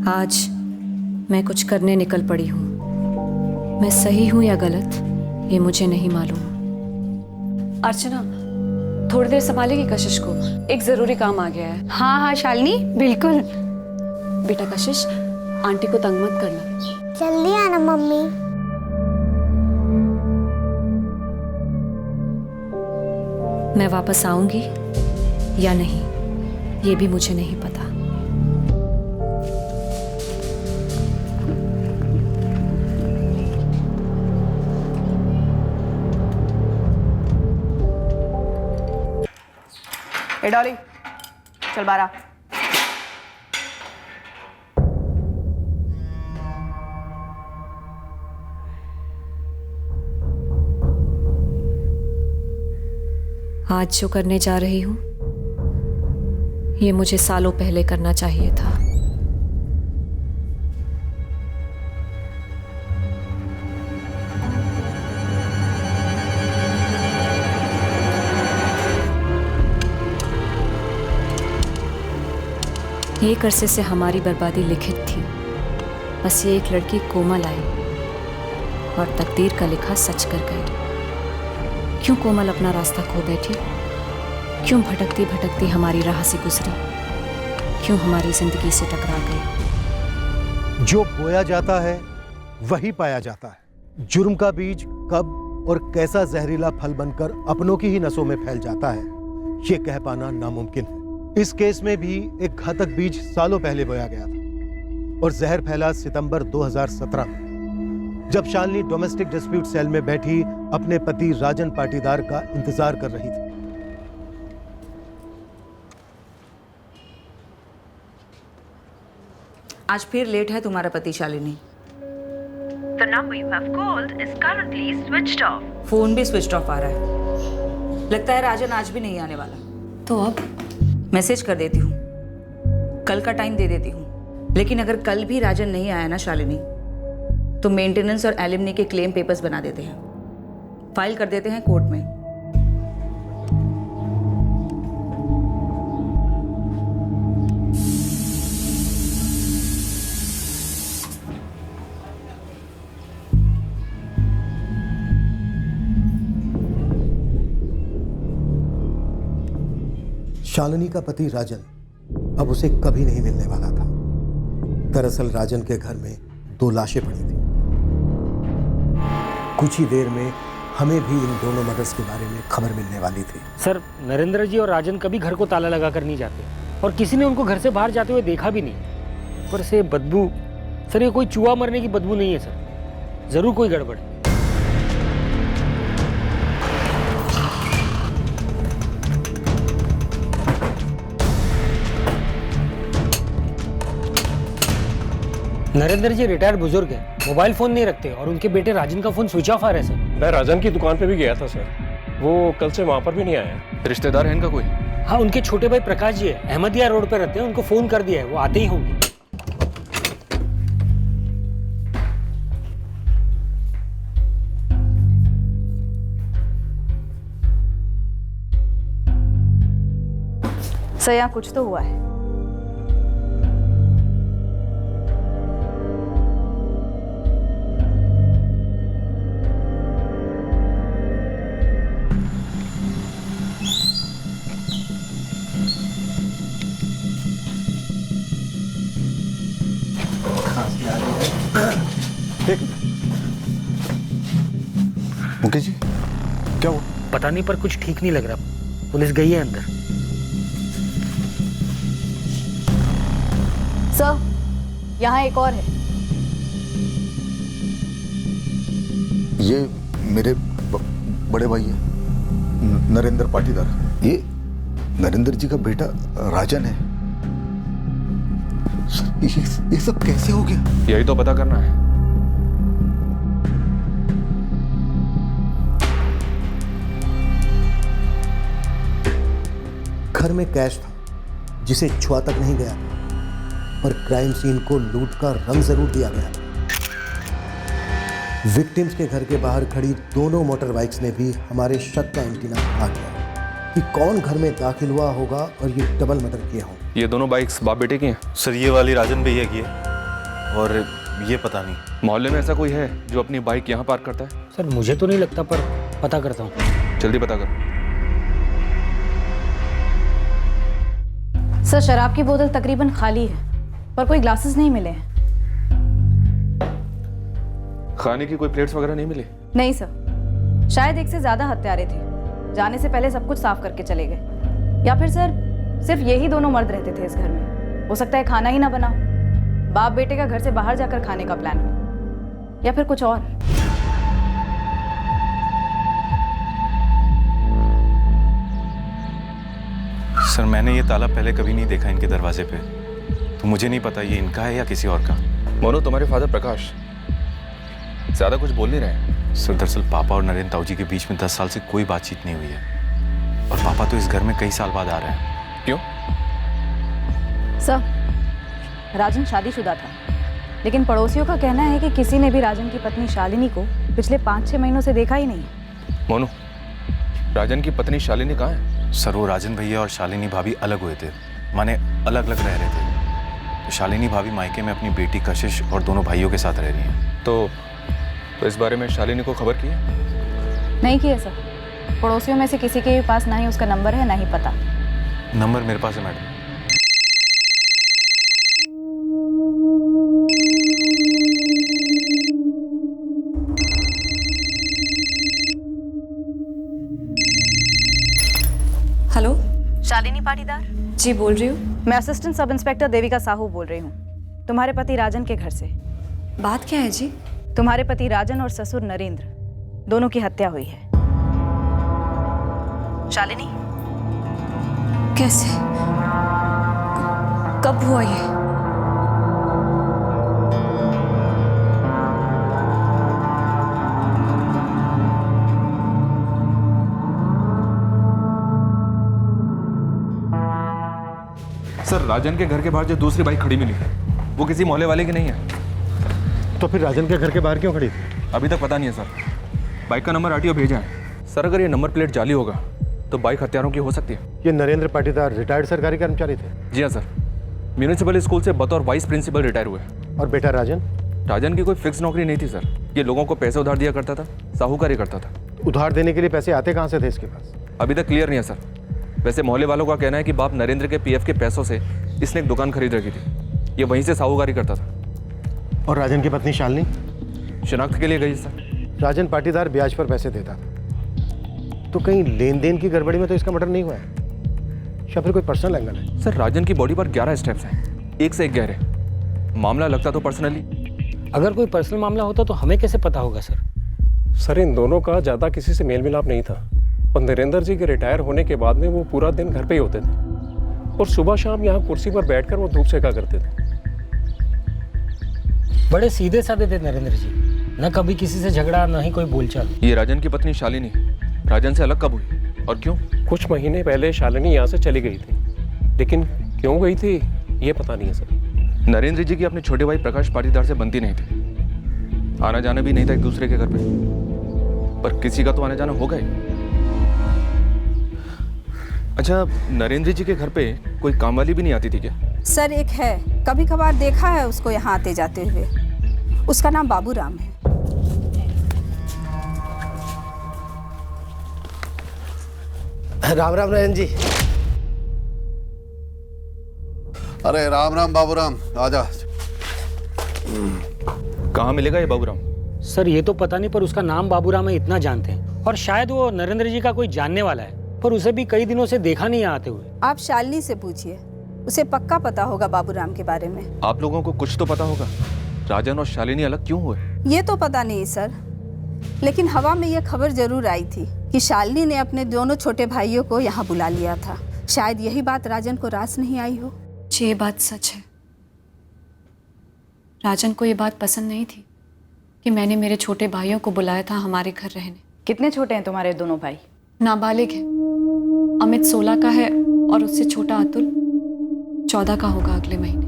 आज मैं कुछ करने निकल पड़ी हूँ। मैं सही हूँ या गलत ये मुझे नहीं मालूम। अर्चना, थोड़ी देर संभालेगी कशिश को? एक जरूरी काम आ गया है। हाँ हाँ शालिनी, बिल्कुल। बेटा कशिश, आंटी को तंग मत करना। जल्दी आना मम्मी। मैं वापस आऊंगी या नहीं ये भी मुझे नहीं पता। ए डॉली, चल बाहर आ। आज जो करने जा रही हूं ये मुझे सालों पहले करना चाहिए था। एक अरसे से हमारी बर्बादी लिखित थी। बस ये एक लड़की कोमल आई और तकदीर का लिखा सच कर गई। क्यों कोमल अपना रास्ता खो बैठी? क्यों भटकती भटकती हमारी राह से गुजरी? क्यों हमारी जिंदगी से टकरा गई? जो बोया जाता है वही पाया जाता है। जुर्म का बीज कब और कैसा जहरीला फल बनकर अपनों की ही नसों में फैल जाता है, ये कह पाना नामुमकिन है। इस केस में भी एक घातक बीज सालों पहले बोया गया था और जहर फैला सितंबर 2017 में, जब शालिनी डोमेस्टिक डिस्प्यूट सेल में बैठी अपने पति राजन पाटीदार का इंतजार कर रही थी। आज फिर लेट है तुम्हारा पति Shalini. The number you have called is currently switched off. Phone भी स्विच ऑफ आ रहा है। लगता है राजन आज भी नहीं आने वाला। तो अब मैसेज कर देती हूँ, कल का टाइम दे देती हूँ। लेकिन अगर कल भी राजन नहीं आया ना शालिनी, तो मेंटेनेंस और एलिमनी के क्लेम पेपर्स बना देते हैं, फाइल कर देते हैं कोर्ट में। शालिनी का पति राजन अब उसे कभी नहीं मिलने वाला था। दरअसल राजन के घर में 2 लाशें पड़ी थी। कुछ ही देर में हमें भी इन दोनों मर्डर्स के बारे में खबर मिलने वाली थी। सर, नरेंद्र जी और राजन कभी घर को ताला लगा कर नहीं जाते और किसी ने उनको घर से बाहर जाते हुए देखा भी नहीं। पर से बदबू, सर ये कोई चूहा मरने की बदबू नहीं है सर, जरूर कोई गड़बड़ है। नरेंद्र जी रिटायर्ड बुजुर्ग हैं, मोबाइल फोन नहीं रखते और उनके बेटे राजन का फोन स्विच ऑफ आ रहा है सर। मैं राजन की दुकान पे भी गया था सर, वो कल से वहां पर भी नहीं आया। रिश्तेदार है इनका कोई? हाँ, उनके छोटे भाई प्रकाश जी है, अहमदिया रोड पे रहते हैं। उनको फोन कर दिया है, वो आते ही होंगे। सर यहाँ कुछ तो हुआ है। मुकेश जी, क्या हुआ? पता नहीं, पर कुछ ठीक नहीं लग रहा। पुलिस गई है अंदर। सर, यहाँ एक और है। ये मेरे बड़े भाई है, नरेंद्र पाटीदार। ये नरेंद्र जी का बेटा राजन है। ये सब कैसे हो गया? यही तो पता करना है। घर में कैश था जिसे छुआ तक नहीं गया, पर क्राइम सीन को लूट का रंग जरूर दिया गया। विक्टिम्स के घर के बाहर खड़ी दोनों मोटर बाइक्स ने भी हमारे शक का एंटीना आ गया कि कौन घर में दाखिल हुआ होगा और ये डबल मर्डर किया हो। ये दोनों बाइक्स बाप बेटे की हैं? सर, ये वाली राजन भैया की है और ये पता नहीं। मोहल्ले में ऐसा कोई है जो अपनी बाइक यहाँ पार्क करता है? सर मुझे तो नहीं लगता, पर पता करता हूँ। जल्दी पता करो। सर शराब की बोतल तकरीबन खाली है, पर कोई ग्लासेस नहीं मिले हैं। खाने की कोई प्लेट्स वगैरह नहीं मिली? नहीं सर, शायद एक से ज्यादा हत्यारे थे, जाने से पहले सब कुछ साफ करके चले गए। या फिर सर सिर्फ यही दोनों मर्द रहते थे इस घर में। हो सकता है खाना ही ना बना, बाप बेटे का घर से बाहर जाकर खाने का प्लान हो, या फिर कुछ और। सर मैंने ये ताला पहले कभी नहीं देखा इनके दरवाजे पे, तो मुझे नहीं पता ये इनका है या किसी और का। मोनू, तुम्हारे फादर प्रकाश ज्यादा कुछ बोल नहीं रहे? सर दरअसल पापा और नरेंद्र ताऊ जी के बीच में 10 साल से कोई बातचीत नहीं हुई है, और पापा तो इस घर में कई साल बाद आ रहे हैं। क्यों? सर राजन शादीशुदा था, लेकिन पड़ोसियों का कहना है कि किसी ने भी राजन की पत्नी शालिनी को पिछले 5-6 महीनों से देखा ही नहीं। मोनू, राजन की पत्नी शालिनी कहाँ है? सर वो राजन भैया और शालिनी भाभी अलग हुए थे, माने अलग अलग रह रहे थे। तो शालिनी भाभी मायके में अपनी बेटी कशिश और दोनों भाइयों के साथ रह रही हैं। तो इस बारे में शालिनी को खबर की है? नहीं किया सर, पड़ोसियों में से किसी के पास ना ही उसका नंबर है ना ही पता। नंबर मेरे पास है मैडम। हेलो, शालिनी पाटीदार जी बोल रही हूँ। मैं assistant sub inspector Devika Sahu बोल रही हूँ, तुम्हारे पति राजन के घर से। बात क्या है जी? तुम्हारे पति राजन और ससुर नरेंद्र दोनों की हत्या हुई है। शालिनी, कैसे? कब हुआ ये? सर राजन के घर के बाहर जो दूसरी बाइक खड़ी मिली वो किसी मोहल्ले वाले की नहीं है। तो फिर राजन के घर के बाहर क्यों खड़ी थी? अभी तक पता नहीं है सर। बाइक का नंबर आरटीओ भेजा है। सर अगर ये नंबर प्लेट जाली होगा तो बाइक हत्यारों की हो सकती है। ये नरेंद्र पाटीदार रिटायर्ड सरकारी कर्मचारी थे? जी हाँ सर, म्यूनिसिपल स्कूल से बतौर वाइस प्रिंसिपल रिटायर हुए। और बेटा राजन? राजन की कोई फिक्स नौकरी नहीं थी सर, ये लोगों को पैसे उधार दिया करता था, साहूकारी करता था। उधार देने के लिए पैसे आते कहाँ से थे इसके पास? अभी तक क्लियर नहीं है सर। वैसे मोहल्ले वालों का कहना है कि बाप नरेंद्र के पीएफ के पैसों से इसने एक दुकान खरीद रखी थी, ये वहीं से साहूकारी करता था। और राजन की पत्नी शालिनी? शिनाख्त के लिए गई सर। राजन पाटीदार ब्याज पर पैसे देता था, तो कहीं लेन देन की गड़बड़ी में तो इसका मर्डर नहीं हुआ है, या फिर कोई पर्सनल एंगल है? सर राजन की बॉडी पर 11 स्टेप्स हैं, एक से एक गहरे। मामला लगता तो पर्सनली। अगर कोई पर्सनल मामला होता तो हमें कैसे पता होगा सर? सर इन दोनों का ज़्यादा किसी से मेल मिलाप नहीं था, और नरेंद्र जी के रिटायर होने के बाद में वो पूरा दिन घर पे ही होते थे, और सुबह शाम यहाँ कुर्सी पर बैठकर वो धूप सेका करते थे। बड़े सीधे साधे थे नरेंद्र जी, न कभी किसी से झगड़ा, न ही कोई बोलचाल। ये राजन की पत्नी शालिनी राजन से अलग कब हुई और क्यों? कुछ महीने पहले शालिनी यहाँ से चली गई थी, लेकिन क्यों गई थी ये पता नहीं है सर। नरेंद्र जी की अपने छोटे भाई प्रकाश पाटीदार से बनती नहीं थी, आना जाना भी नहीं था एक दूसरे के घर पे, पर किसी का तो आना जाना होगा ही। अच्छा, नरेंद्र जी के घर पे कोई काम वाली भी नहीं आती थी क्या? सर एक है, कभी कभार देखा है उसको यहाँ आते जाते हुए। उसका नाम बाबूराम है। राम राम नयन जी। अरे राम राम बाबूराम, आजा। कहाँ मिलेगा ये बाबूराम? सर ये तो पता नहीं, पर उसका नाम बाबूराम है इतना जानते हैं, और शायद वो नरेंद्र जी का कोई जानने वाला है, पर उसे भी कई दिनों से देखा नहीं आते हुए। आप शालिनी से पूछिए, उसे पक्का पता होगा बाबूराम के बारे में। आप लोगों को कुछ तो पता होगा, राजन और शालिनी अलग क्यों हुए? ये तो पता नहीं सर, लेकिन हवा में ये खबर जरूर आई थी कि शालिनी ने अपने दोनों छोटे भाइयों को यहाँ बुला लिया था। शायद यही बात राजन को रास नहीं आई हो। ये बात सच है। राजन को ये बात पसंद नहीं थी कि मैंने मेरे छोटे भाइयों को बुलाया था हमारे घर रहने। कितने छोटे हैं तुम्हारे दोनों भाई? नाबालिग है। अमित 16 का है और उससे छोटा अतुल 14 का होगा अगले महीने।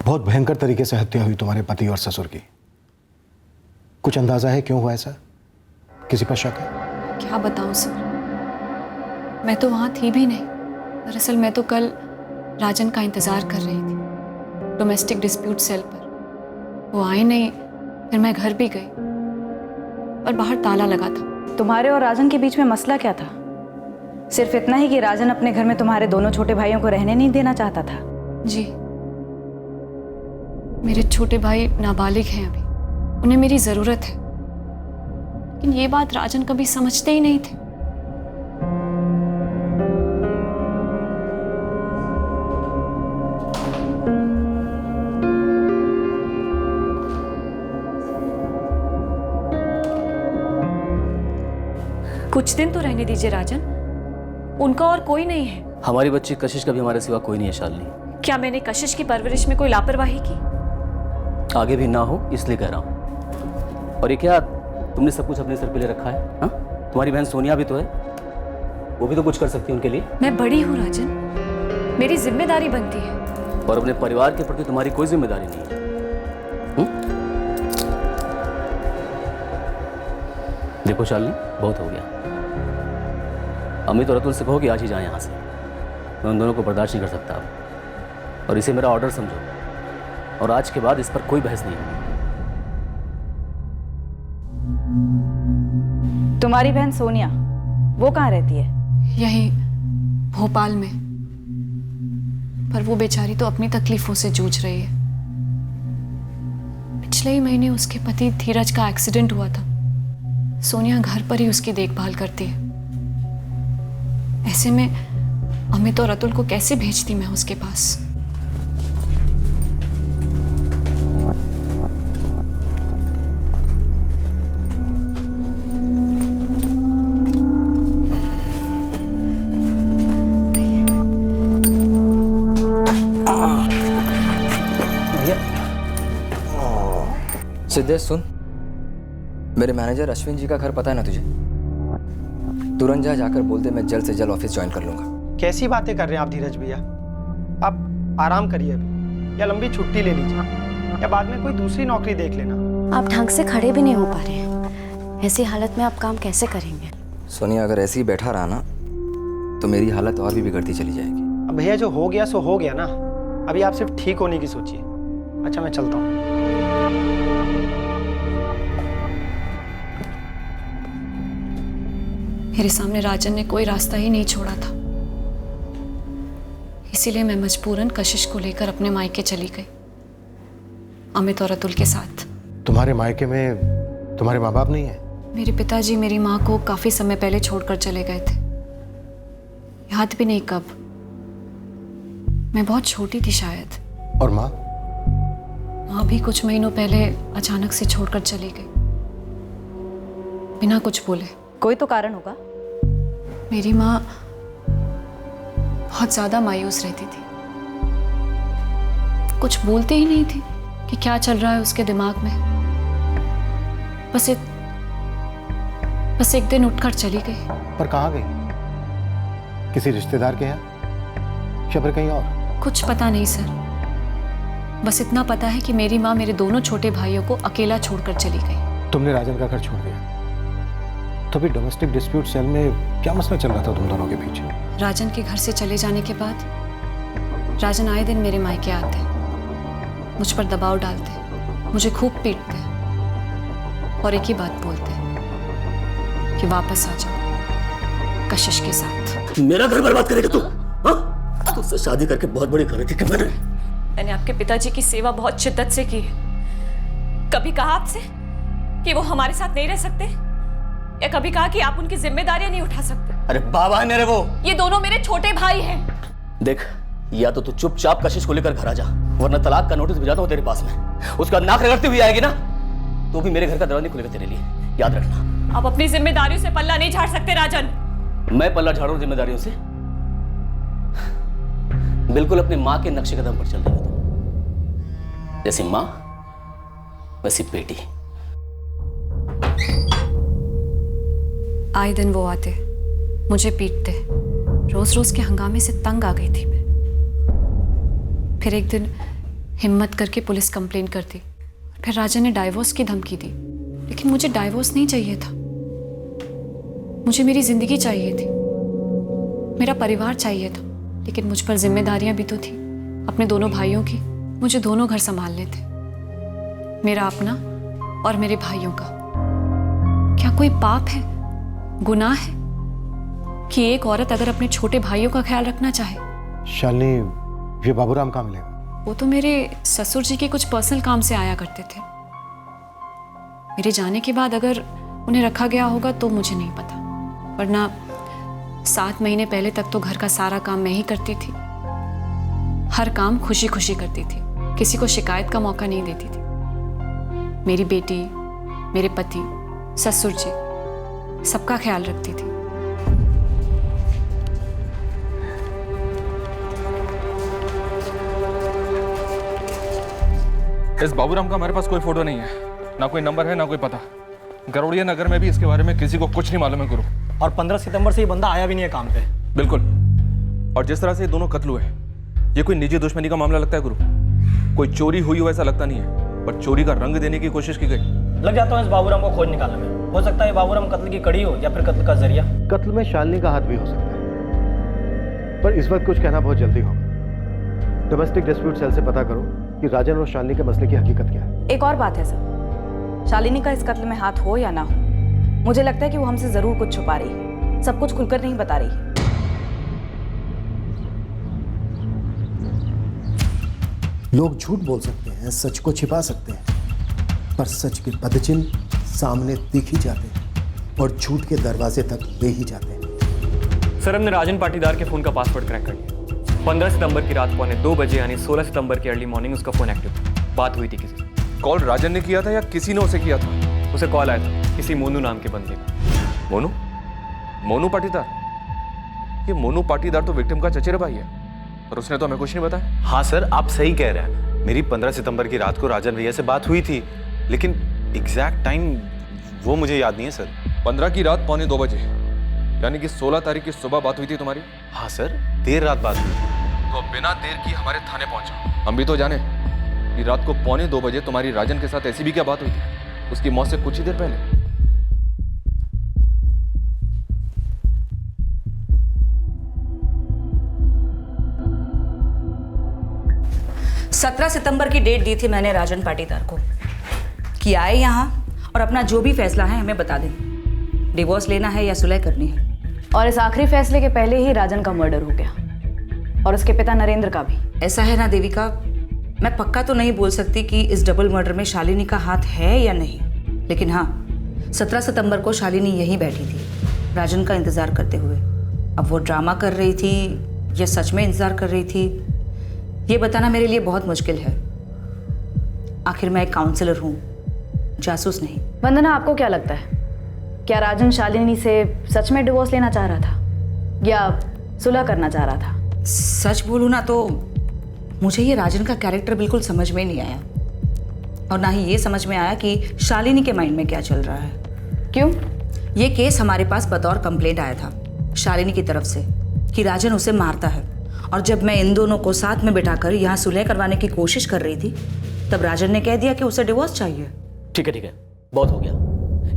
बहुत भयंकर तरीके से हत्या हुई तुम्हारे पति और ससुर की। कुछ अंदाजा है क्यों हुआ ऐसा? किसी पर शक है? क्या बताऊं सर, मैं तो वहां थी भी नहीं। दरअसल मैं तो कल राजन का इंतजार कर रही थी डोमेस्टिक डिस्प्यूट सेल पर। वो आए नहीं, फिर मैं घर भी गई और बाहर ताला लगा था। तुम्हारे और राजन के बीच में मसला क्या था? सिर्फ इतना ही कि राजन अपने घर में तुम्हारे दोनों छोटे भाइयों को रहने नहीं देना चाहता था? जी, मेरे छोटे भाई नाबालिग हैं अभी, उन्हें मेरी जरूरत है, लेकिन ये बात राजन कभी समझते ही नहीं थे। कुछ दिन तो रहने दीजिए राजन, उनका और कोई नहीं है। हमारी बच्ची कशिश का भी हमारे सिवा कोई नहीं है शालिनी। क्या मैंने कशिश की परवरिश में कोई लापरवाही की? आगे भी ना हो इसलिए कह रहा हूँ। और ये क्या तुमने सब कुछ अपने सर पे ले रखा है? हाँ, तुम्हारी बहन सोनिया भी तो है, वो भी तो कुछ कर सकती है उनके लिए। मैं बड़ी हूँ राजन, मेरी जिम्मेदारी बनती है। और अपने परिवार के प्रति तुम्हारी कोई जिम्मेदारी नहीं है। देखो शालिनी, बहुत हो गया। अमित और अतुल से कहो कि आज ही जाए यहाँ से। मैं उन दोनों को बर्दाश्त नहीं कर सकता अब, और इसे मेरा ऑर्डर समझो। और आज के बाद इस पर कोई बहस नहीं होगी। तुम्हारी बहन सोनिया, वो कहाँ रहती है? यहीं भोपाल में, पर वो बेचारी तो अपनी तकलीफों से जूझ रही है। पिछले ही महीने उसके पति धीरज का एक्सीडेंट हुआ था। सोनिया घर पर ही उसकी देखभाल करती है। ऐसे में अमित और अतुल को कैसे भेजती मैं उसके पास? सिद्धेश सुन, मेरे मैनेजर अश्विन जी का घर पता है ना तुझे? तुरंत जाकर बोल दे मैं जल्द से जल्द ऑफिस ज्वाइन कर लूंगा। कैसी बातें कर रहे हैं आप धीरज भैया? आप आराम करिए अभी, या लंबी छुट्टी ले लीजिए, या बाद में कोई दूसरी नौकरी देख लेना। आप ढंग से खड़े भी नहीं हो पा रहे हैं, ऐसी हालत में आप काम कैसे करेंगे? सोनिया, अगर ऐसे ही बैठा रहा ना तो मेरी हालत और भी बिगड़ती चली जाएगी। अब भैया जो हो गया सो हो गया ना, अभी आप सिर्फ ठीक होने की सोचिए। अच्छा, मैं चलता हूँ। मेरे सामने राजन ने कोई रास्ता ही नहीं छोड़ा था, इसीलिए मैं मजबूरन कशिश को लेकर अपने मायके चली गई, अमित और अतुल के साथ। तुम्हारे मायके में तुम्हारे माँ बाप नहीं है? मेरे पिताजी मेरी माँ को काफी समय पहले छोड़कर चले गए थे, याद भी नहीं कब। मैं बहुत छोटी थी शायद। और माँ? माँ भी कुछ महीनों पहले अचानक से छोड़कर चली गई, बिना कुछ बोले। कोई तो कारण होगा। मेरी माँ बहुत ज्यादा मायूस रहती थी, कुछ बोलते ही नहीं थी कि क्या चल रहा है उसके दिमाग में। बस एक दिन उठकर चली गई। पर कहाँ गई? किसी रिश्तेदार के यहाँ या फिर कहीं और? कुछ पता नहीं सर, बस इतना पता है कि मेरी माँ मेरे दोनों छोटे भाइयों को अकेला छोड़कर चली गई। तुमने राजन का घर छोड़ दिया, तो भी डोमेस्टिक डिस्प्यूट सेल में क्या मसला चल रहा था तुम दोनों के बीच? राजन के घर से चले जाने के बाद राजन आए दिन मेरे मायके आते, मुझ पर दबाव डालते, मुझे खूब पीटते और एक ही बात बोलते कि वापस आ जाओ कशिश के साथ। मेरा घर बर्बाद करेगा तू? हाँ? तुझसे शादी करके बहुत बड़ी गलती की मैंने आपके पिताजी की सेवा बहुत शिद्दत से की है। कभी कहा आपसे कि वो हमारे साथ नहीं रह सकते, या कभी कहा कि आप उनकी जिम्मेदारियां नहीं उठा सकते? अरे बाबा है मेरे वो। ये दोनों मेरे छोटे भाई हैं। देख, या तो तू चुपचाप कशिश को लेकर घर आ जा, वरना तलाक का नोटिस भेजाता हूँ तेरे पास में। उसके बाद नाक रगड़ती हुई आएगी ना, तो भी मेरे घर का दरवाजा नहीं खुलेगा तेरे लिए, याद रखना। आप अपनी जिम्मेदारियों से पल्ला नहीं झाड़ सकते राजन। मैं पल्ला झाड़ू जिम्मेदारियों से? बिल्कुल अपने माँ के नक्शे कदम पर चल रही हो, जैसी माँ वैसी बेटी। आए दिन वो आते, मुझे पीटते, रोज रोज के हंगामे से तंग आ गई थी मैं। फिर एक दिन हिम्मत करके पुलिस कंप्लेन कर दी, फिर राजा ने डाइवोर्स की धमकी दी। लेकिन मुझे डाइवोर्स नहीं चाहिए था। मुझे मेरी जिंदगी चाहिए थी, मेरा परिवार चाहिए था, लेकिन मुझ पर जिम्मेदारियां भी तो थी अपने दोनों भाइयों की। मुझे दोनों घर संभालने थे, मेरा अपना और मेरे भाइयों का। क्या कोई पाप है, गुनाह है कि एक औरत अगर अपने छोटे भाइयों का ख्याल रखना चाहे? शालिनी, ये बाबूराम कहाँ मिलेगा? वो तो मेरे ससुर जी के कुछ पर्सनल काम से आया करते थे। मेरे जाने के बाद अगर उन्हें रखा गया होगा तो मुझे नहीं पता, वरना 7 महीने पहले तक तो घर का सारा काम मैं ही करती थी। हर काम खुशी खुशी करती थी, किसी को शिकायत का मौका नहीं देती थी। मेरी बेटी, मेरे पति, ससुर जी, सबका ख्याल रखती थी। इस बाबूराम का हमारे पास कोई फोटो नहीं है, ना कोई नंबर है, ना कोई पता। गरोड़िया नगर में भी इसके बारे में किसी को कुछ नहीं मालूम है गुरु। और 15 सितंबर से ये बंदा आया भी नहीं है काम पे। बिल्कुल। और जिस तरह से ये दोनों कत्ल हुए, ये कोई निजी दुश्मनी का मामला लगता है गुरु। कोई चोरी हुई हो ऐसा लगता नहीं है, पर चोरी का रंग देने की कोशिश की गई। लग जाता हूँ इस बाबूराम को खोज निकालने में। हो सकता है बाबूराम कत्ल की कड़ी हो या फिर कत्ल का जरिया। कत्ल में शालिनी का हाथ भी हो सकता है, पर इस वक्त कुछ कहना बहुत जल्दी होगा। डोमेस्टिक डिस्प्यूट सेल से पता करो कि राजन और शालिनी के मसले की हकीकत क्या है। एक और बात है सर, शालिनी का इस कत्ल में हाथ हो या ना हो, मुझे लगता है कि वो हमसे जरूर कुछ छुपा रही है, सब कुछ खुलकर नहीं बता रही है। लोग झूठ बोल सकते हैं, सच को छिपा सकते हैं, पर सच के पदचिन्ह सामने दिख ही जाते हैं और झूठ के दरवाजे तक ले ही जाते हैं। सर, हमने राजन पाटीदार के फोन का पासवर्ड क्रैक कर लिया। 15 सितंबर की रात 2:15 बजे यानी 16 सितंबर की अर्ली मॉर्निंग उसका फोन एक्टिव था। बात हुई थी किसी से। कॉल राजन ने किया था या किसी ने उसे किया था? उसे कॉल आया था किसी मोनू नाम के बंदे का। मोनू? मोनू पाटीदार? ये मोनू पाटीदार तो विक्टिम का चचेरा भाई है, और उसने तो हमें कुछ नहीं बताया। हाँ सर, आप सही कह रहे हैं। मेरी 15 सितंबर की रात को राजन भैया से बात हुई थी, लेकिन एग्जैक्ट टाइम वो मुझे याद नहीं है सर। 15 की रात 2:45 बजे, यानी कि 16 तारीख की सुबह बात हुई थी तुम्हारी? हाँ सर, देर रात बात हुई थी। तो बिना देर की हमारे थाने पहुंचा। हम भी तो जाने कि रात को 2:45 बजे तुम्हारी राजन के साथ ऐसी भी क्या बात हुई थी, उसकी मौत से कुछ ही देर पहले। 17 सितंबर की डेट दी थी मैंने राजन पाटीदार को कि आए यहाँ और अपना जो भी फैसला है हमें बता दें, डिवोर्स लेना है या सुलह करनी है। और इस आखिरी फैसले के पहले ही राजन का मर्डर हो गया, और उसके पिता नरेंद्र का भी। ऐसा है ना देविका, मैं पक्का तो नहीं बोल सकती कि इस डबल मर्डर में शालिनी का हाथ है या नहीं, लेकिन हाँ 17 सितंबर को शालिनी यहीं बैठी थी राजन का इंतजार करते हुए। अब वो ड्रामा कर रही थी या सच में इंतजार कर रही थी, ये बताना मेरे लिए बहुत मुश्किल है। आखिर मैं एक काउंसलर हूँ, जासूस नहीं। वंदना, आपको क्या लगता है, क्या राजन शालिनी से सच में डिवोर्स लेना चाह रहा था या सुलह करना चाह रहा था? सच बोलूँ ना तो मुझे ये राजन का कैरेक्टर बिल्कुल समझ में नहीं आया, और ना ही ये समझ में आया कि शालिनी के माइंड में क्या चल रहा है। क्यों? ये केस हमारे पास बतौर कंप्लेंट आया था शालिनी की तरफ से कि राजन उसे मारता है, और जब मैं इन दोनों को साथ में बिठाकर यहाँ सुलह करवाने की कोशिश कर रही थी तब राजन ने कह दिया कि उसे डिवोर्स चाहिए। ठीक है, बहुत हो गया,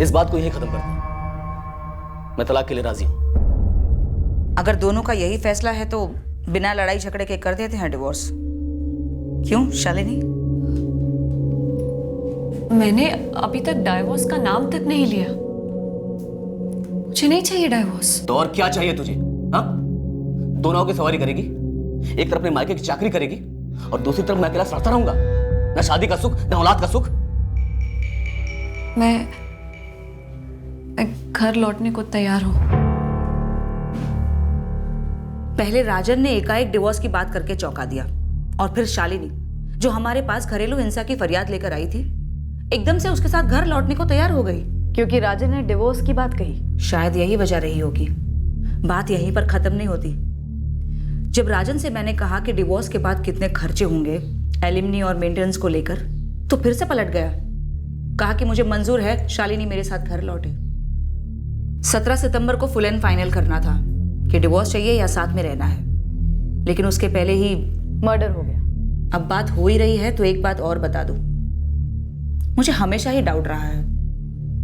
इस बात को यही खत्म करते हैं। मैं तलाक के लिए राजी हूं। अगर दोनों का यही फैसला है तो बिना लड़ाई झगड़े के कर देते हैं डिवोर्स। क्यों शालिनी? मैंने अभी तक डाइवोर्स का नाम तक नहीं लिया। मुझे नहीं चाहिए डाइवोर्स। तो और क्या चाहिए तुझे? हाँ, दोनों की सवारी करेगी, एक तरफ अपने मायके की चाकरी करेगी और दूसरी तरफ मैं अकेला सड़ता रहूंगा, ना शादी का सुख ना औलाद का सुख। मैं घर लौटने को तैयार हूं। पहले राजन ने एकाएक डिवोर्स की बात करके चौंका दिया, और फिर शालिनी जो हमारे पास घरेलू हिंसा की फरियाद लेकर आई थी एकदम से उसके साथ घर लौटने को तैयार हो गई क्योंकि राजन ने डिवोर्स की बात कही। शायद यही वजह रही होगी। बात यहीं पर खत्म नहीं होती। जब राजन से मैंने कहा कि डिवोर्स के बाद कितने खर्चे होंगे एलिमनी और मेंटेनेंस को लेकर, तो फिर से पलट गया। कहा कि मुझे मंजूर है शालिनी मेरे साथ घर लौटे। 17 सितंबर को फुल एंड फाइनल करना था कि डिवोर्स चाहिए या साथ में रहना है, लेकिन उसके पहले ही मर्डर हो गया। अब बात हो ही रही है तो एक बात और बता दूं, मुझे हमेशा ही डाउट रहा है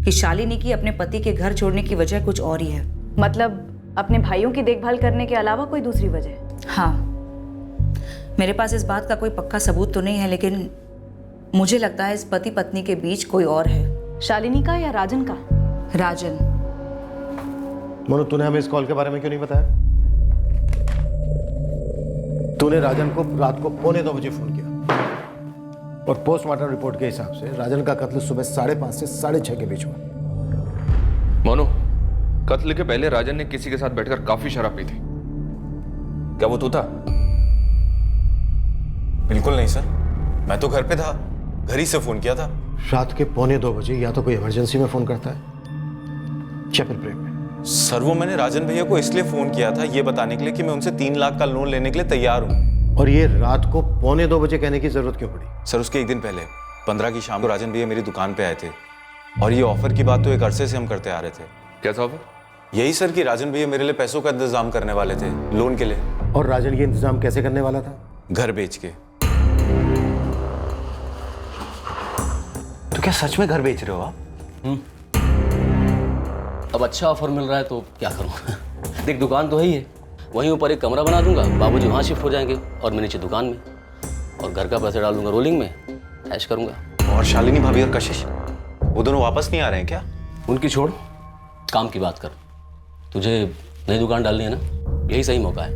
कि शालिनी की अपने पति के घर छोड़ने की वजह कुछ और ही है। मतलब अपने भाइयों की देखभाल करने के अलावा कोई दूसरी वजह? हाँ, मेरे पास इस बात का कोई पक्का सबूत तो नहीं है, लेकिन मुझे लगता है इस पति पत्नी के बीच कोई और है। शालिनी का या राजन का? राजन। मोनू, तूने हमें इस कॉल के बारे में क्यों नहीं बताया? तूने राजन को रात को 1:45 बजे फोन किया और पोस्टमार्टम रिपोर्ट के हिसाब से राजन का कत्ल सुबह 5:30 से 6:30 के बीच हुआ। मोनू, कत्ल के पहले राजन ने किसी के साथ बैठकर काफी शराब पी थी। क्या वो तू था? बिल्कुल नहीं सर, मैं तो घर पे था, घर ही से फोन किया था। रात के 1:45 बजे या तो कोई इमरजेंसी में फोन करता है या फिर ब्रेक में। सर वो मैंने राजन भैया को इसलिए फोन किया था ये बताने के लिए कि मैं उनसे 3 लाख का लोन लेने के लिए तैयार हूँ। और ये रात को 1:45 बजे कहने की जरूरत क्यों पड़ी? सर उसके एक दिन पहले 15 की शाम को राजन भैया मेरी दुकान पे आए थे और ये ऑफर की बात तो एक अरसे से हम करते आ रहे थे। कैसा ऑफर? यही सर कि राजन भैया मेरे लिए पैसों का इंतजाम करने वाले थे लोन के लिए। और राजन ये इंतजाम कैसे करने वाला था? घर बेच के। तो क्या सच में घर बेच रहे हो आप? अब अच्छा ऑफर मिल रहा है तो क्या करूं? देख, दुकान तो है ही है, वहीं ऊपर एक कमरा बना दूंगा, बाबूजी वहां शिफ्ट हो जाएंगे और मैं नीचे दुकान में, और घर का पैसा डाल दूंगा रोलिंग में, ऐश करूंगा। और शालिनी भाभी और कशिश वो दोनों वापस नहीं आ रहे हैं क्या? उनकी छोड़, काम की बात कर। तुझे नई दुकान डालनी है ना, यही सही मौका है।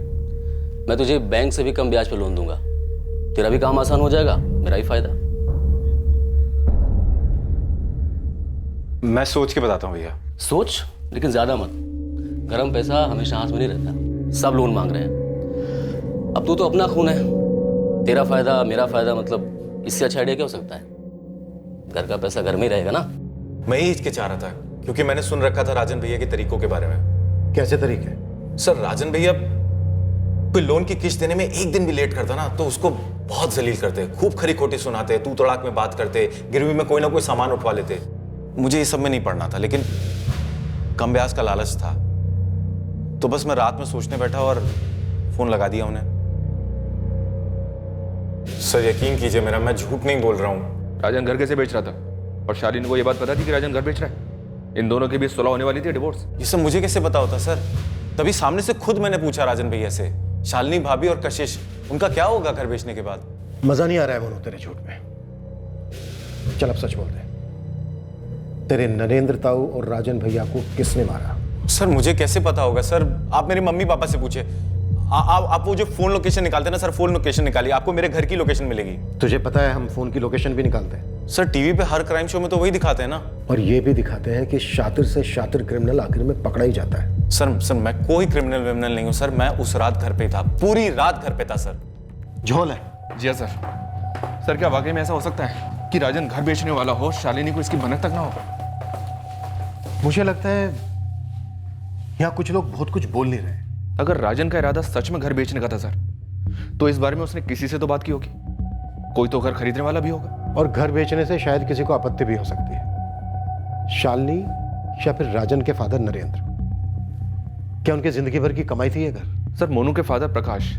मैं तुझे बैंक से भी कम ब्याज पे लोन दूंगा, तेरा भी काम आसान हो जाएगा, मेरा ही फायदा। मैं सोच के बताता हूँ भैया। सोच, लेकिन ज्यादा मत। गरम पैसा हमेशा हाथ में नहीं रहता, सब लोन मांग रहे हैं। अब तू तो अपना खून है, तेरा फायदा मेरा फायदा, मतलब इससे अच्छा आइडिया क्या हो सकता है? घर का पैसा घर में ही रहेगा ना। मैं ही हिचकिचा रहा था क्योंकि मैंने सुन रखा था राजन भैया के तरीकों के बारे में। कैसे तरीके? सर राजन भैया कोई लोन की किस्त देने में एक दिन भी लेट करता ना तो उसको बहुत जलील करते, खूब खरी खोटी सुनाते, तू तड़ाक में बात करते, गिरवी में कोई ना कोई सामान उठवा लेते। मुझे ये सब में नहीं पड़ना था, लेकिन कम ब्याज का लालच था तो बस मैं रात में सोचने बैठा और फोन लगा दिया उन्हें। सर यकीन कीजिए मेरा, मैं झूठ नहीं बोल रहा हूँ। राजन घर कैसे बेच रहा था और शालिनी को ये बात पता थी कि राजन घर बेच रहा है? इन दोनों के बीच सुलह होने वाली थी, डिवोर्स। ये सब मुझे कैसे पता होता सर? तभी सामने से खुद मैंने पूछा राजन भैया से, शालिनी भाभी और कशिश उनका क्या होगा घर बेचने के बाद? मजा नहीं आ रहा है मोनू तेरे झूठ में। चल अब सच बोल दे, तेरे नरेंद्र ताऊ और राजन भैया को किसने मारा? सर मुझे कैसे पता होगा सर? आप मेरे मम्मी पापा से पूछे। आप वो जो फोन लोकेशन निकालते हैं ना सर, फोन लोकेशन निकालिए, आपको मेरे घर की लोकेशन मिलेगी। तुझे पता है हम फोन की लोकेशन भी निकालते हैं। सर टीवी पे हर क्राइम शो में तो वही दिखाते हैं ना। और ये भी दिखाते हैं कि शातिर से शातिर क्रिमिनल आखिर में पकड़ा ही जाता है। सर मैं कोई क्रिमिनल विमिनल नहीं हूँ सर, मैं उस रात घर पे था, पूरी रात घर पे था सर। झोल है। जी हाँ सर। सर क्या वाकई में ऐसा हो सकता है कि राजन घर बेचने वाला हो, शालिनी को इसकी भनक तक ना हो? मुझे लगता है यहाँ कुछ लोग बहुत कुछ बोल नहीं रहे। अगर राजन का इरादा सच में घर बेचने का था सर, तो इस बारे में उसने किसी से तो बात की होगी, कोई तो घर खरीदने वाला भी होगा। और घर बेचने से शायद किसी को आपत्ति भी हो सकती है। शालिनी या फिर राजन के फादर नरेंद्र, क्या उनके जिंदगी भर की कमाई थी ये घर? सर मोनू के फादर प्रकाश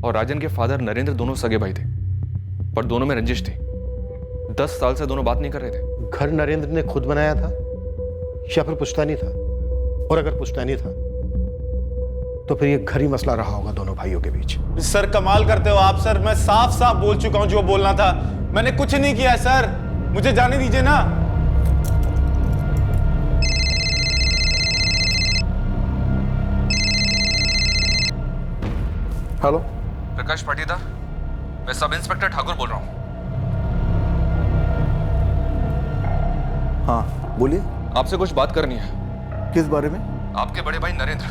और राजन के फादर नरेंद्र दोनों सगे भाई थे, पर दोनों में रंजिश थी। 10 साल से दोनों बात नहीं कर रहे थे। घर नरेंद्र ने खुद बनाया था या फिर पुश्तैनी था? और अगर पुश्तैनी था तो फिर ये घर ही मसला रहा होगा दोनों भाइयों के बीच। सर कमाल करते हो आप सर, मैं साफ साफ बोल चुका हूं जो बोलना था। मैंने कुछ नहीं किया है सर, मुझे जाने दीजिए ना। हेलो प्रकाश पाटीदार, मैं सब इंस्पेक्टर ठाकुर बोल रहा हूँ। हाँ बोलिए। आपसे कुछ बात करनी है। किस बारे में? आपके बड़े भाई नरेंद्र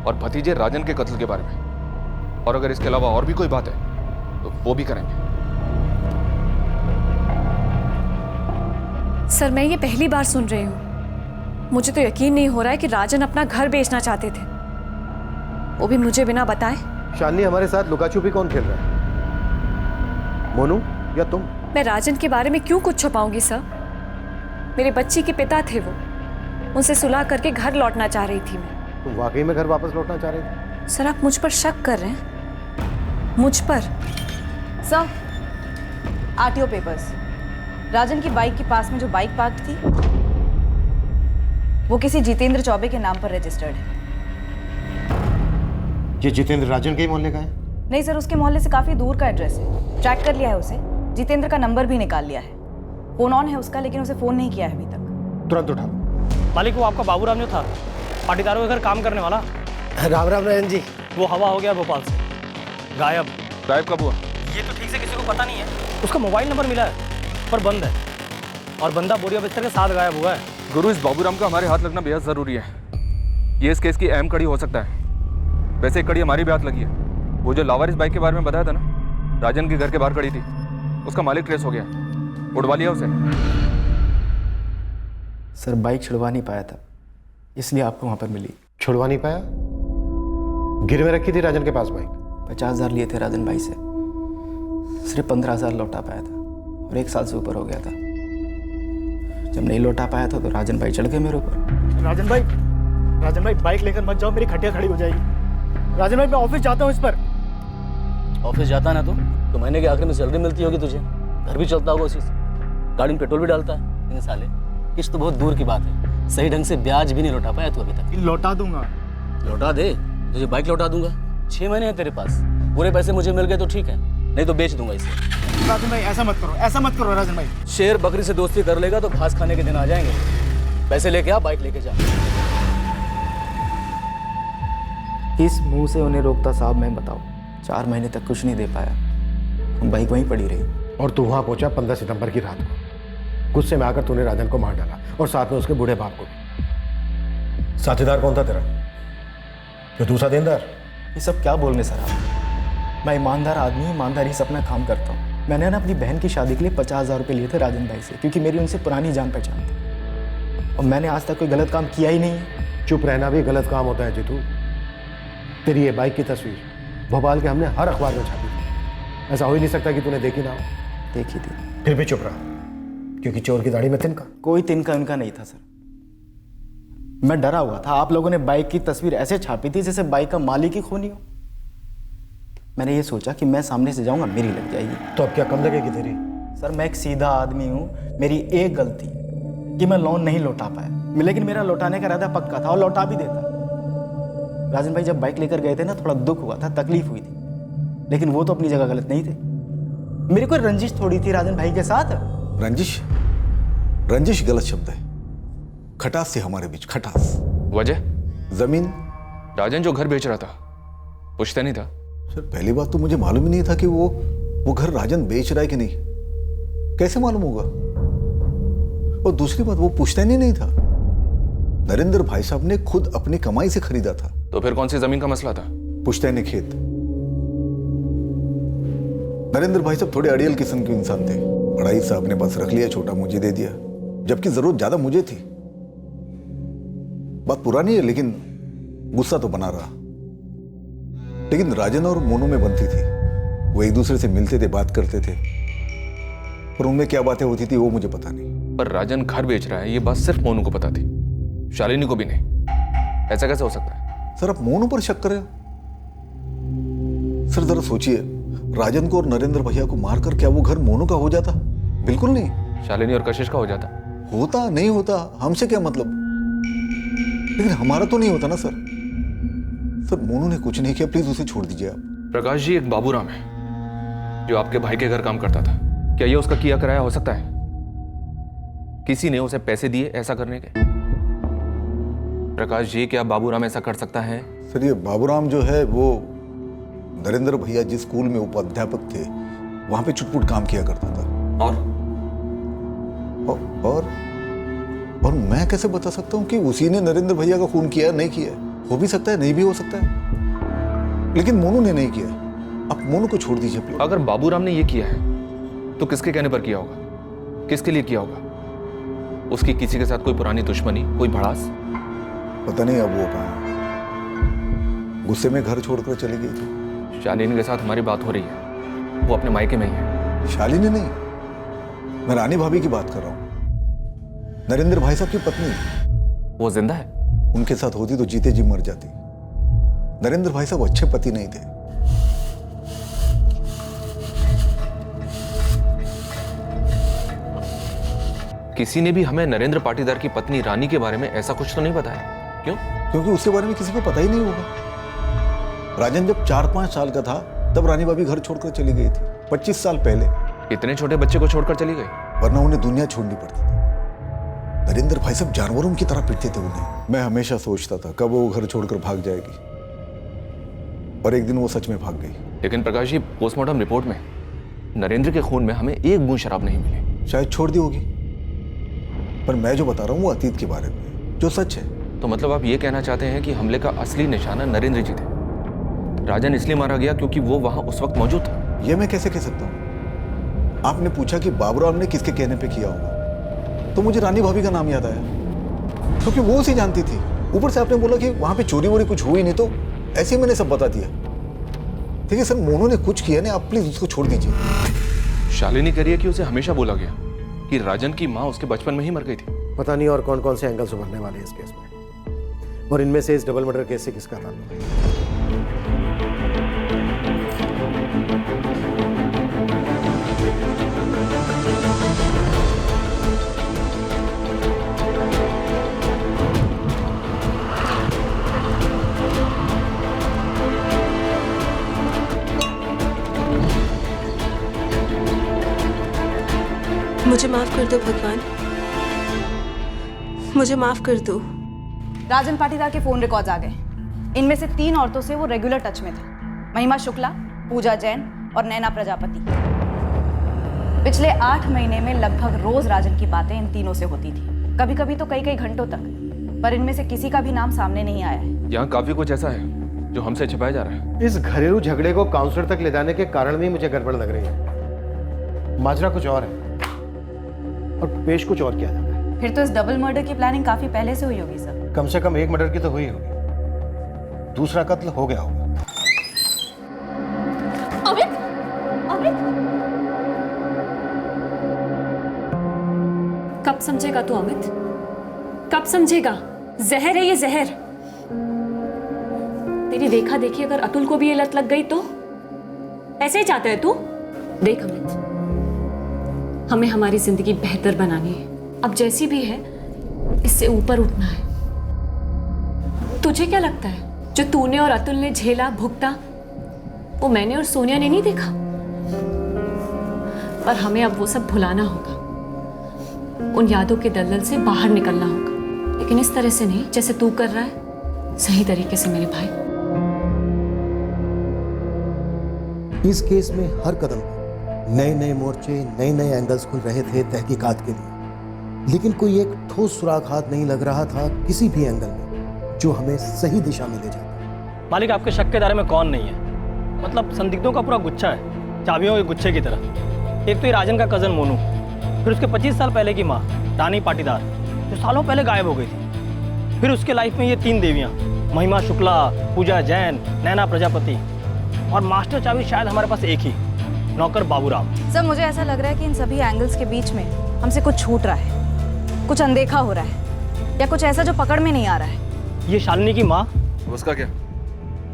और भतीजे राजन के कत्ल के बारे में, और अगर इसके अलावा और भी कोई बात है तो वो भी करेंगे। सर मैं ये पहली बार सुन रही हूँ, मुझे तो यकीन नहीं हो रहा है कि राजन अपना घर बेचना चाहते थे, वो भी मुझे बिना बताए। शालिनी हमारे साथ लुका छुपी कौन खेल रहा है, मोनू या तुम? मैं राजन के बारे में क्यों कुछ छुपाऊंगी सर? मेरे बच्ची के पिता थे वो, उनसे सुलह करके घर लौटना चाह रही थी मैं। तुम वाकई में घर वापस लौटना चाह रहे थे? सर आप मुझ पर शक कर रहे हैं? मुझ पर? सर आरटीओ पेपर्स, राजन की बाइक के पास में जो बाइक पार्क थी वो किसी जितेंद्र चौबे के नाम पर रजिस्टर्ड है। ये जितेंद्र राजन के ही मोहल्ले का है? नहीं सर, उसके मोहल्ले से काफी दूर का एड्रेस है। ट्रैक कर लिया है उसे, जितेंद्र का नंबर भी निकाल लिया है। फोन ऑन है उसका, लेकिन उसे फोन नहीं किया है अभी तक। तुरंत उठा लो। मालिक वो आपका बाबूराम जो था, पाटीदारों के घर काम करने वाला। राम राम राजन जी। वो हवा हो गया भोपाल से, गायब। गायब कब हुआ? ये तो ठीक से किसी को पता नहीं है। उसका मोबाइल नंबर मिला है पर बंद है, और बंदा बोरिया बिस्तर के साथ गायब हुआ है। गुरु, इस बाबूराम का हमारे हाथ लगना बेहद ज़रूरी है। ये इस केस की अहम कड़ी हो सकता है। वैसे एक कड़ी हमारी भी हाथ लगी है। वो जो लावारिस बाइक के बारे में बताया था ना, राजन के घर के बाहर खड़ी थी, उसका मालिक ट्रेस हो गया, उड़वा लिया उसे। सर बाइक छुड़वा नहीं पाया था, इसलिए आपको वहाँ पर मिली। छुड़वा नहीं पाया? गिरवे रखी थी राजन के पास बाइक? 50,000 लिए थे राजन भाई से, सिर्फ 15,000 लौटा पाया था, और 1 साल से ऊपर हो गया था। जब नहीं लौटा पाया था तो राजन भाई चढ़ गए मेरे ऊपर। राजन भाई बाइक लेकर मत जाओ, मेरी खटिया खड़ी हो जाएगी। राजन भाई मैं ऑफिस जाता हूँ इस पर। ऑफिस जाता ना तो महीने के आखिर में सैलरी मिलती होगी तुझे, घर भी चलता होगा उसी से, गाड़ी में पेट्रोल भी डालता है। इन साले किस्त तो बहुत दूर की बात है, सही ढंग से ब्याज भी नहीं लौटा पाया तू अभी तक। लौटा दूंगा। लौटा दे, तुझे बाइक लौटा दूंगा। 6 महीने हैं तेरे पास, पूरे पैसे मुझे मिल गए तो ठीक है, नहीं तो बेच दूंगा इसे। राजन भाई ऐसा मत करो राजन भाई। शेर बकरी से दोस्ती कर लेगा तो घास खाने के दिन आ जाएंगे। पैसे लेके आ, बाइक लेके जा। किस मुंह से उन्हें रोकता साहब, मैं बताओ। 4 महीने तक कुछ नहीं दे पाया, बाइक वहीं पड़ी रही। और तू वहां पहुंचा 15 सितंबर की रात को। गुस्से में आकर तूने राजन को मार डाला, और साथ में उसके बूढ़े बाप को भी। साथीदार कौन था तेरा? जो दूसरा देनदार? ये सब क्या बोल रहे सर आप? मैं ईमानदार आदमी हूँ, ईमानदारी से अपना काम करता हूँ। मैंने ना अपनी बहन की शादी के लिए 50,000 रुपये लिए थे राजन भाई से, क्योंकि मेरी उनसे पुरानी जान पहचान थी, और मैंने आज तक कोई गलत काम किया ही नहीं है। चुप रहना भी गलत काम होता है जीतू। तेरी ये बाइक की तस्वीर भोपाल के हमने हर अखबार में छापी थी। ऐसा हो ही नहीं सकता कि तूने देखी ना हो। देखी थी। फिर भी चुप रहा, क्योंकि चोर की दाढ़ी में तिनका। कोई तिनका उनका नहीं था सर, मैं डरा हुआ था। आप लोगों ने बाइक की तस्वीर ऐसे छापी थी जैसे बाइक का मालिक ही खूनी हो। मैंने ये सोचा कि मैं सामने से जाऊंगा, मेरी लग जाएगी। तो अब क्या कम लगेगी तेरी? सर मैं एक सीधा आदमी हूँ, मेरी एक गलती कि मैं लोन नहीं लौटा पाया, लेकिन मेरा लौटाने का इरादा पक्का था और लौटा भी देता। राजन भाई जब बाइक लेकर गए थे ना, थोड़ा दुख हुआ था, तकलीफ हुई थी, लेकिन वो तो अपनी जगह गलत नहीं थे। मेरी कोई रंजिश थोड़ी थी राजन भाई के साथ। रंजिश गलत शब्द है। खटास से हमारे बीच खटास। वजह? जमीन। राजन जो घर बेच रहा था, पूछता नहीं था? सर पहली बात तो मुझे मालूम ही नहीं था कि वो घर राजन बेच रहा है कि नहीं। कैसे मालूम होगा? और दूसरी बात, वो पुश्तैनी नहीं था। नरेंद्र भाई साहब ने खुद अपनी कमाई से खरीदा था। तो फिर कौन सी जमीन का मसला था? पुश्तैनी खेत। नरेंद्र भाई साहब थोड़े अड़ियल किस्म के इंसान थे। बड़ा साहब ने बस रख लिया, छोटा मुझे दे दिया, जबकि जरूरत ज्यादा मुझे थी। बात पुरानी है, लेकिन गुस्सा तो बना रहा। लेकिन राजन और मोनू में बनती थी। वो एक दूसरे से मिलते थे, बात करते थे, पर उनमें क्या बातें होती थी वो मुझे पता नहीं। पर राजन घर बेच रहा है ये बात सिर्फ मोनू को पता थी, शालिनी को भी नहीं। ऐसा कैसे हो सकता है? सर आप मोनू पर शक कर रहे हो? सर जरा सोचिए, राजन को और नरेंद्र भैया को मारकर क्या वो घर मोनू का हो जाता? बिल्कुल नहीं। शालिनी और कशिश का हो जाता। होता नहीं होता हमसे क्या मतलब, लेकिन हमारा तो नहीं होता ना सर। सर मोनू ने कुछ नहीं किया, प्लीज उसे छोड़ दीजिए आप। प्रकाश जी, एक बाबूराम है जो आपके भाई के घर काम करता था, क्या ये उसका किया कराया हो सकता है? किसी ने उसे पैसे दिए ऐसा करने के? प्रकाश जी, क्या बाबूराम ऐसा कर सकता है? सर ये बाबूराम जो है वो नरेंद्र भैया जिस स्कूल में उपाध्यापक थे वहां पे चुटपुट काम किया करता था। और मैं कैसे बता सकता हूं कि उसी ने नरेंद्र भैया का खून किया नहीं किया? हो भी सकता है, नहीं भी हो सकता है, लेकिन मोनू ने नहीं किया। आप मोनू को छोड़ दीजिए प्लीज। अगर बाबूराम ने ये किया है तो किसके कहने पर किया होगा? किसके लिए किया होगा? उसकी किसी के साथ कोई पुरानी दुश्मनी, कोई भड़ास? पता नहीं अब वो कहाँ, गुस्से में घर छोड़कर चली गई थी। शालिनी के साथ हमारी बात हो रही है, वो अपने मायके में ही है। शालिनी नहीं, मैं रानी भाभी की बात कर रहा हूँ, नरेंद्र भाई साहब की पत्नी। वो जिंदा है? उनके साथ होती तो जीते जी मर जाती। नरेंद्र भाई साहब अच्छे पति नहीं थे। किसी ने भी हमें नरेंद्र पाटीदार की पत्नी रानी के बारे में ऐसा कुछ तो नहीं बताया? क्यों? क्योंकि उसके बारे में किसी को पता ही नहीं होगा। राजन जब 4-5 साल का था तब रानी भाभी घर छोड़कर चली गई थी, 25 साल पहले। इतने छोटे बच्चे को छोड़कर चली गई? वरना उन्हें दुनिया छोड़नी पड़ती थी। नरेंद्र भाई सब जानवरों की तरह पिटते थे उन्हें। मैं हमेशा सोचता था कब वो घर छोड़कर भाग जाएगी, और एक दिन वो सच में भाग गई। लेकिन प्रकाश जी, पोस्टमार्टम रिपोर्ट में नरेंद्र के खून में हमें एक बूंद शराब नहीं मिली। शायद छोड़ दी होगी, पर मैं जो बता रहा हूँ वो अतीत के बारे में, जो सच है। तो मतलब आप ये कहना चाहते हैं कि हमले का असली निशाना नरेंद्र जी थे? राजन इसलिए मारा गया क्योंकि वो वहां उस वक्त मौजूद था? ये मैं कैसे कह सकता हूँ? आपने पूछा कि बाबूराम ने किसके कहने पे किया होगा, तो मुझे रानी भाभी का नाम याद आया, क्योंकि वो उसे जानती थी। ऊपर से आपने बोला कि वहां पे चोरी वोरी कुछ हुई नहीं, तो ऐसे ही मैंने सब बता दिया। ठीक है सर, मोनू ने कुछ किया नहीं, आप प्लीज उसको छोड़ दीजिए। शालिनी कह रही है कि उसे हमेशा बोला गया कि राजन की माँ उसके बचपन में ही मर गई थी। पता नहीं और कौन कौन से एंगल्स उभरने वाले हैं इस केस में, और इनमें से इस डबल मर्डर केस से किसका ताल्लुक है। मुझे माफ कर दो भगवान, मुझे माफ कर दो। राजन पाटीदार के फोन रिकॉर्ड्स आ गए। इनमें से 3 औरतों से वो रेगुलर टच में थे, महिमा शुक्ला, पूजा जैन और नैना प्रजापति। पिछले 8 महीने में लगभग रोज राजन की बातें इन तीनों से होती थी, कभी कभी तो कई घंटों तक, पर इनमें से किसी का भी नाम सामने नहीं आया है। यहाँ काफी कुछ ऐसा है जो हमसे छिपाया जा रहा है। इस घरेलू झगड़े को काउंसलर तक ले जाने के कारण भी मुझे गड़बड़ लग रही है। माजरा कुछ और है और पेश कुछ और किया जाता है। फिर तो इस डबल मर्डर की प्लानिंग काफी पहले से हुई होगी सर। कम से कम एक मर्डर की तो हुई होगी, दूसरा कत्ल हो गया होगा। अमित, अमित, कब समझेगा तू अमित? कब समझेगा? जहर है ये, जहर। तेरी देखा देखी अगर अतुल को भी ये लत लग गई तो ऐसे ही चाहता है तू? देख अमित, हमें हमारी जिंदगी बेहतर बनानी है। अब जैसी भी है इससे ऊपर उठना है। तुझे क्या लगता है जो तूने और अतुल ने झेला, भुगता, वो मैंने और सोनिया ने नहीं देखा? पर हमें अब वो सब भुलाना होगा, उन यादों के दलदल से बाहर निकलना होगा, लेकिन इस तरह से नहीं जैसे तू कर रहा है, सही तरीके से मेरे भाई। इस केस में हर कदम पर नए नए मोर्चे, नए नए एंगल्स खुल रहे थे तहकीकात के लिए, लेकिन कोई एक ठोस सुराग हाथ नहीं लग रहा था किसी भी एंगल में जो हमें सही दिशा में ले जाता। मालिक, आपके शक के दायरे में कौन नहीं है? मतलब संदिग्धों का पूरा गुच्छा है, चाबियों के गुच्छे की तरह। एक तो ये राजन का कजन मोनू, फिर उसके 25 साल पहले की माँ रानी पाटीदार जो सालों पहले गायब हो गई थी, फिर उसके लाइफ में ये 3 देवियाँ, महिमा शुक्ला, पूजा जैन, नैना प्रजापति, और मास्टर चाबी शायद हमारे पास एक ही, नौकर बाबूराम। सर, मुझे ऐसा लग रहा है कि इन सभी एंगल्स के बीच में हमसे कुछ छूट रहा है, कुछ अनदेखा हो रहा है, या कुछ ऐसा जो पकड़ में नहीं आ रहा है। ये शालिनी की माँ, उसका क्या?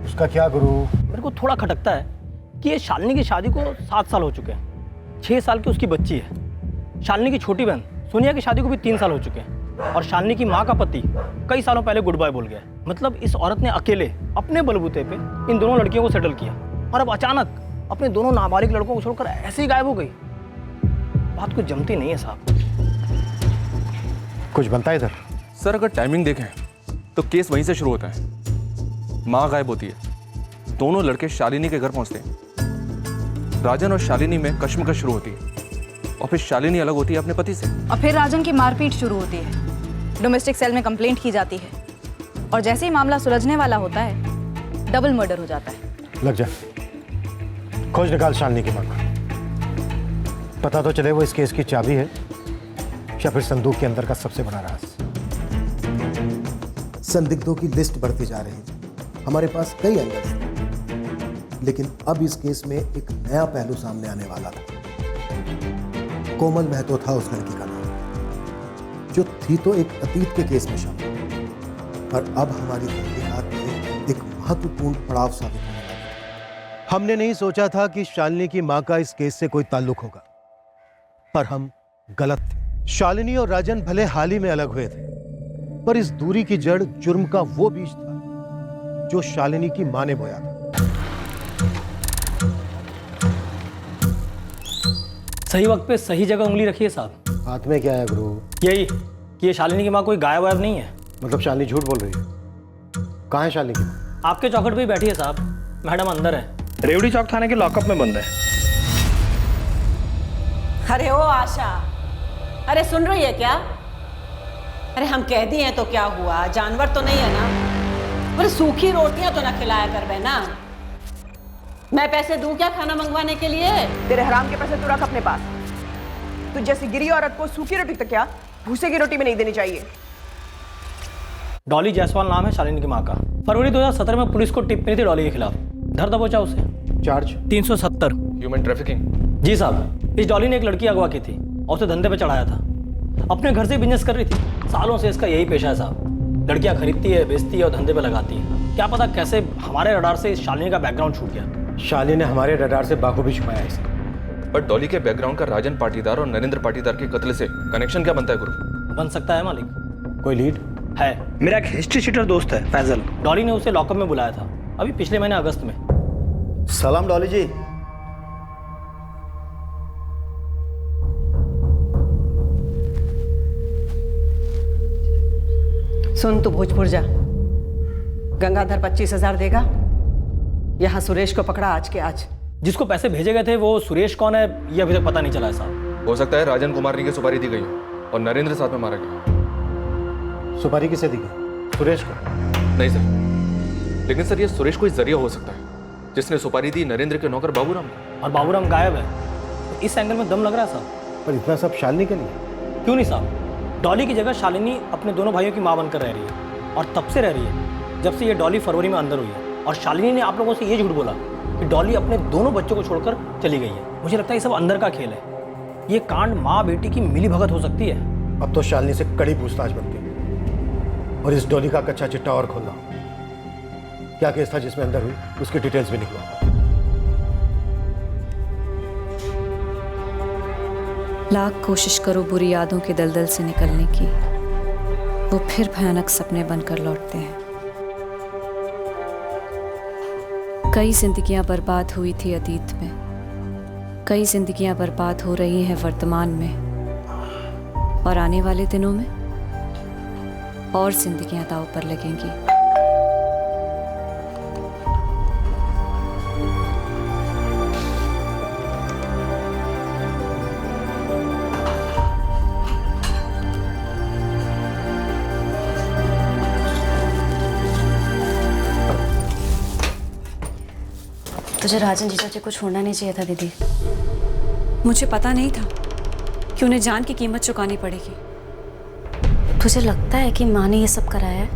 उसका क्या गुरु? मेरे को थोड़ा खटकता है कि ये शालिनी की शादी को 7 साल हो चुके हैं, 6 साल की उसकी बच्ची है। शालिनी की छोटी बहन सोनिया की शादी को भी 3 साल हो चुके हैं, और शालिनी की माँ का पति कई सालों पहले गुड बाय बोल गया। मतलब इस औरत ने अकेले अपने बलबूते पे इन दोनों लड़कियों को सेटल किया, और अब अचानक अपने दोनों नाबालिग लड़कों को छोड़कर ऐसे ही गायब हो गई। बात कुछ जमती नहीं है साहब। कुछ बनता है इधर? सर, अगर टाइमिंग देखें तो केस वहीं से शुरू होता है। माँ गायब होती है, दोनों लड़के शालिनी के घर पहुंचते हैं, राजन और शालिनी में कश्मकश शुरू होती है, और फिर शालिनी अलग होती है अपने पति से, और फिर राजन की मारपीट शुरू होती है। डोमेस्टिक सेल में कंप्लेंट की जाती है, और जैसे ही मामला सुलझने वाला होता है, डबल मर्डर हो जाता है। लग जा, खोज निकाल शालिनी की मां का। पता तो चले वो इस केस की चाबी है या फिर संदूक के अंदर का सबसे बड़ा राज। संदिग्धों की लिस्ट बढ़ती जा रही है, हमारे पास कई एंगल्स हैं, लेकिन अब इस केस में एक नया पहलू सामने आने वाला था। कोमल महतो था उस लड़की का नाम, जो थी तो एक अतीत के केस में शामिल, पर अब हमारी तहकीकात में एक महत्वपूर्ण पड़ाव साबित होने वाला है। हमने नहीं सोचा था कि शालिनी की मां का इस केस से कोई ताल्लुक होगा, पर हम गलत थे। शालिनी और राजन भले हाल ही में अलग हुए थे, पर इस दूरी की जड़ जुर्म का वो बीज था जो शालिनी की मां ने बोया था। सही वक्त पे सही जगह उंगली रखिए साहब। हाथ में क्या है गुरु? यही कि ये शालिनी की माँ कोई गायब वायब नहीं है। मतलब शालिनी झूठ बोल रही है? कहाँ है शालिनी की माँ? आपके चौखट पे ही बैठी है साहब। मैडम अंदर है, रेवड़ी चौक थाने के लॉकअप में बंद है। अरे ओ आशा, अरे सुन रही है क्या? अरे हम कह दिए हैं तो क्या हुआ, जानवर तो नहीं है ना? अरे सूखी रोटियां तो ना खिलाया कर बहना। मैं पैसे दूं क्या खाना मंगवाने के लिए? तेरे हराम के पैसे तू रख अपने पास। तू जैसी गिरी औरत को सूखी रोटी तो क्या, भूसे की रोटी में नहीं देनी चाहिए। डॉली जायसवाल नाम है शालिनी की माँ का। फरवरी 2017 में पुलिस को टिप मिली थी डॉली के खिलाफ। धर दबोचा उसे। चार्ज 370। Human trafficking. जी साहब, इस डॉली ने एक लड़की अगवा की थी और उसे धंधे पे चढ़ाया था। अपने घर से बिजनेस कर रही थी। सालों से इसका यही पेशा है साहब। लड़कियां खरीदती है, बेचती है और धंधे पे लगाती है। क्या पता कैसे हमारे रडार से इस शालिनी का बैकग्राउंड छूट गया। शालिनी ने हमारे रडार से बाखूबी छुपाया इसे। पर डॉली के बैकग्राउंड का राजन पाटीदार और नरेंद्र पाटीदार के कत्ल से कनेक्शन क्या बनता है गुरु? बन सकता है मालिक। कोई लीड है? मेरा एक हिस्ट्री शीटर दोस्त है फैजल। डॉली ने उसे लॉकअप में बुलाया था अभी पिछले महीने अगस्त में। सलाम डॉली जी। सुन तू भोजपुर जा। गंगाधर 25,000 देगा। यहाँ सुरेश को पकड़ा आज के आज। जिसको पैसे भेजे गए थे वो सुरेश कौन है ये अभी तक पता नहीं चला है साहब। हो सकता है राजन कुमारनी की सुपारी दी गई हो और नरेंद्र साथ में मारा गया। सुपारी किसे दी गई? सुरेश को? नहीं सर, लेकिन सर ये सुरेश कोई जरिया हो सकता है जिसने सुपारी दी नरेंद्र के नौकर बाबूराम को। और बाबूराम गायब है तो इस एंगल में दम लग रहा है साहब। पर इतना सब शालिनी के लिए क्यों नहीं साहब? डॉली की जगह शालिनी अपने दोनों भाइयों की मां बनकर रह रही है और तब से रह रही है जब से ये डॉली फरवरी में अंदर हुई है। और शालिनी ने आप लोगों से ये झूठ बोला कि डॉली अपने दोनों बच्चों को छोड़कर चली गई है। मुझे लगता है ये सब अंदर का खेल है। ये कांड माँ बेटी की मिली भगत हो सकती है। अब तो शालिनी से कड़ी पूछताछ बनती है और इस डॉली का कच्चा चिट्टा और खोलना। क्या केस था जिसमें अंदर हुई, उसकी डिटेल्स भी निकलवा। लाख कोशिश करो बुरी यादों के दलदल से निकलने की, वो फिर भयानक सपने बनकर लौटते हैं। कई जिंदगियां बर्बाद हुई थी अतीत में, कई जिंदगियां बर्बाद हो रही हैं वर्तमान में, और आने वाले दिनों में और जिंदगियां दांव पर लगेंगी। तुझे राजन जीजा जी को छोड़ना नहीं चाहिए था दीदी। मुझे पता नहीं था कि उन्हें जान की कीमत चुकानी पड़ेगी। तुझे लगता है कि माँ ने ये सब कराया है?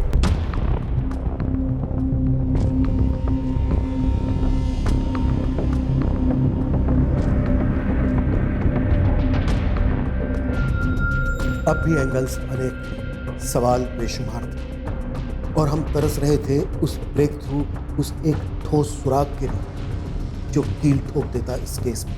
अब भी एंगल्स अनेक, सवाल बेशुमार थे और हम तरस रहे थे उस ब्रेक थ्रू, उस एक ठोस सुराग के लिए जो कील ठोक देता इस केस में।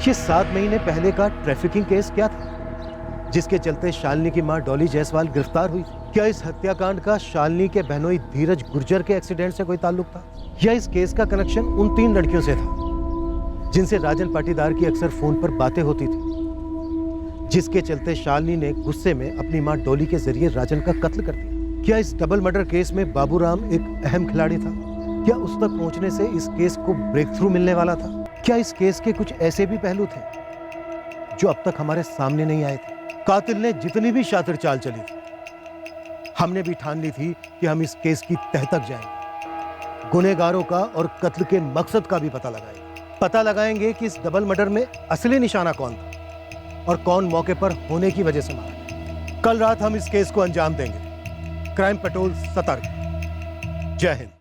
ये 7 महीने पहले का ट्रैफिकिंग केस क्या था जिसके चलते शालिनी की मां डॉली जायसवाल गिरफ्तार हुई? क्या इस हत्याकांड का शालिनी के बहनोई धीरज गुर्जर के एक्सीडेंट से कोई ताल्लुक था, या इस केस का कनेक्शन उन 3 लड़कियों से था जिनसे राजन पाटीदार की अक्सर फोन पर बातें होती थी, जिसके चलते शालिनी ने गुस्से में अपनी मां डॉली के जरिए राजन का कत्ल कर दिया? क्या इस डबल मर्डर केस में बाबूराम एक अहम खिलाड़ी था? क्या उस तक पहुंचने से इस केस को ब्रेक थ्रू मिलने वाला था? क्या इस केस के कुछ ऐसे भी पहलू थे जो अब तक हमारे सामने नहीं आए थे? कातिल ने जितनी भी शातिर चाल चली थी, हमने भी ठान ली थी कि हम इस केस की तह तक जाएंगे, गुनहगारों का और कत्ल के मकसद का भी पता लगाएंगे कि इस डबल मर्डर में असली निशाना कौन था और कौन मौके पर होने की वजह से मारा। कल रात हम इस केस को अंजाम देंगे। क्राइम पेट्रोल सतर्क। जय हिंद।